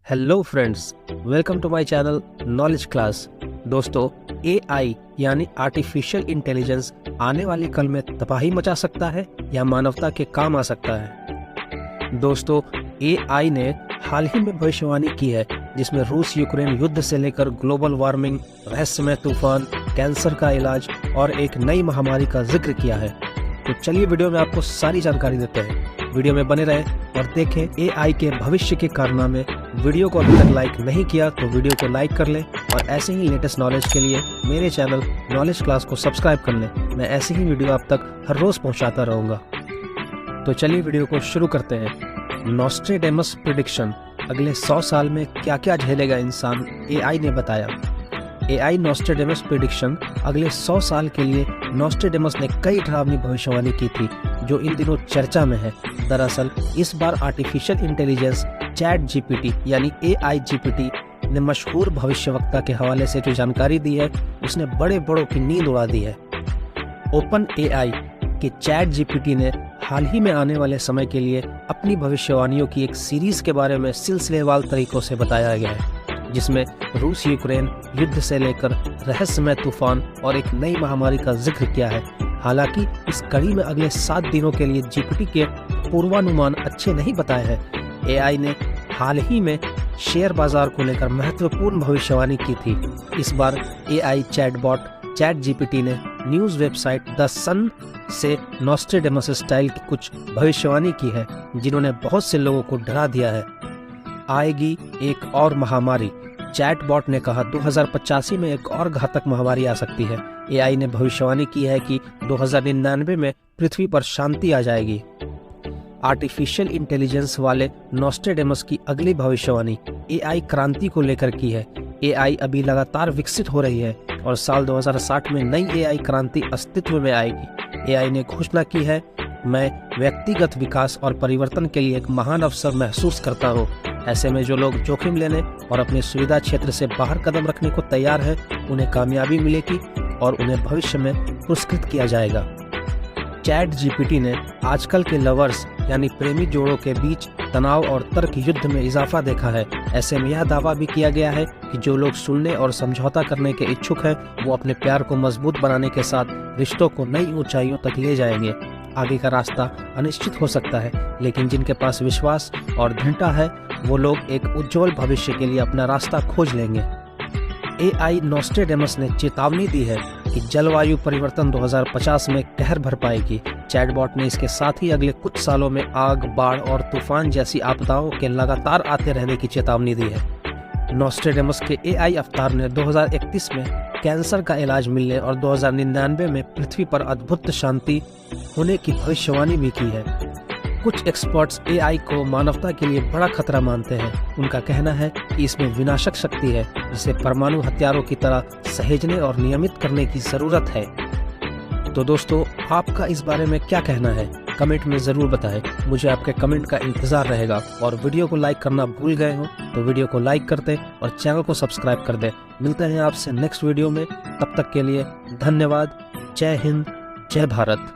Hello friends, welcome to my channel knowledge class. दोस्तों, AI यानी artificial intelligence आने वाली कल में तबाही मचा सकता है या मानवता के काम आ सकता है। दोस्तों, एआई ने हाल ही में भविष्यवाणी की है जिसमें रूस यूक्रेन युद्ध से लेकर ग्लोबल वार्मिंग, रहस्यमय तूफान, कैंसर का इलाज और एक नई महामारी का जिक्र किया है। तो चलिए वीडियो में आपको सारी जानकारी देते हैं। वीडियो में बने रहें और देखें एआई के भविष्य के कारनामे। वीडियो को अभी तक लाइक नहीं किया तो वीडियो को लाइक कर लें और ऐसे ही लेटेस्ट नॉलेज के लिए मेरे चैनल नॉलेज क्लास को सब्सक्राइब कर लें। मैं ऐसे ही वीडियो आप तक हर रोज पहुंचाता रहूँगा। तो चलिए वीडियो को शुरू करते हैं। नॉस्ट्रेडेमस प्रेडिक्शन, अगले 100 साल में क्या क्या झेलेगा इंसान, एआई ने बताया। एआई नॉस्ट्रेडेमस प्रेडिक्शन, अगले 100 साल के लिए नॉस्ट्रेडेमस ने कई डरावनी भविष्यवाणी की थी जो इन दिनों चर्चा में है। दरअसल इस बार आर्टिफिशियल इंटेलिजेंस चैट जीपीटी यानी एआई जीपीटी ने मशहूर भविष्यवक्ता के हवाले से जो जानकारी दी है उसने बड़े बड़ों की नींद उड़ा दी है। ओपन एआई के चैट जीपीटी ने हाल ही में आने वाले समय के लिए अपनी भविष्यवाणियों की एक सीरीज के बारे में सिलसिलेवार तरीकों से बताया गया है, जिसमें रूस यूक्रेन युद्ध से लेकर रहस्यमय तूफान और एक नई महामारी का जिक्र किया है। हालांकि इस कड़ी में अगले 7 दिनों के लिए जीपीटी के पूर्वानुमान अच्छे नहीं बताए हैं। एआई ने हाल ही में शेयर बाजार को लेकर महत्वपूर्ण भविष्यवाणी की थी। इस बार एआई चैटबॉट चैट जीपीटी ने न्यूज़ वेबसाइट द सन से नॉस्ट्रेडेमस स्टाइल की कुछ भविष्यवाणी की है, जिन्होंने बहुत से लोगों को डरा दिया है। आएगी एक और महामारी, चैटबॉट ने कहा 2085 में एक और घातक महामारी आ सकती है। एआई ने भविष्यवाणी की है कि 2099 में पृथ्वी पर शांति आ जाएगी। आर्टिफिशियल इंटेलिजेंस वाले नॉस्ट्रेडेमस की अगली भविष्यवाणी एआई क्रांति को लेकर की है। एआई अभी लगातार विकसित हो रही है और साल 2060 में नई एआई क्रांति अस्तित्व में आएगी। एआई ने घोषणा की है, मैं व्यक्तिगत विकास और परिवर्तन के लिए एक महान अवसर महसूस करता हूँ। ऐसे में जो लोग जोखिम लेने और अपने सुविधा क्षेत्र से बाहर कदम रखने को तैयार हैं, उन्हें कामयाबी मिलेगी और उन्हें भविष्य में पुरस्कृत किया जाएगा। चैट जीपीटी ने आजकल के लवर्स यानी प्रेमी जोड़ों के बीच तनाव और तर्क युद्ध में इजाफा देखा है। ऐसे में यह दावा भी किया गया है कि जो लोग सुनने और समझौता करने के इच्छुक हैं, वो अपने प्यार को मजबूत बनाने के साथ रिश्तों को नई ऊंचाइयों तक ले जाएंगे। आगे का रास्ता अनिश्चित हो सकता है, लेकिन जिनके पास विश्वास और दृढ़ता है वो लोग एक उज्जवल भविष्य के लिए अपना रास्ता खोज लेंगे। एआई नॉस्ट्रेडेमस ने चेतावनी दी है कि जलवायु परिवर्तन 2050 में कहर भर पाएगी। चैटबॉट ने इसके साथ ही अगले कुछ सालों में आग, बाढ़ और तूफान जैसी आपदाओं के लगातार आते रहने की चेतावनी दी है। नॉस्ट्रेडेमस के एआई अवतार ने 2031 में कैंसर का इलाज मिलने और 2099 में पृथ्वी पर अद्भुत शांति होने की भविष्यवाणी भी की है। कुछ एक्सपर्ट्स एआई को मानवता के लिए बड़ा खतरा मानते हैं। उनका कहना है कि इसमें विनाशक शक्ति है जिसे परमाणु हथियारों की तरह सहेजने और नियमित करने की जरूरत है। तो दोस्तों, आपका इस बारे में क्या कहना है, कमेंट में जरूर बताएं। मुझे आपके कमेंट का इंतजार रहेगा। और वीडियो को लाइक करना भूल गए हो तो वीडियो को लाइक कर दें और चैनल को सब्सक्राइब कर दें। मिलते हैं आपसे नेक्स्ट वीडियो में, तब तक के लिए धन्यवाद। जय हिंद, जय भारत।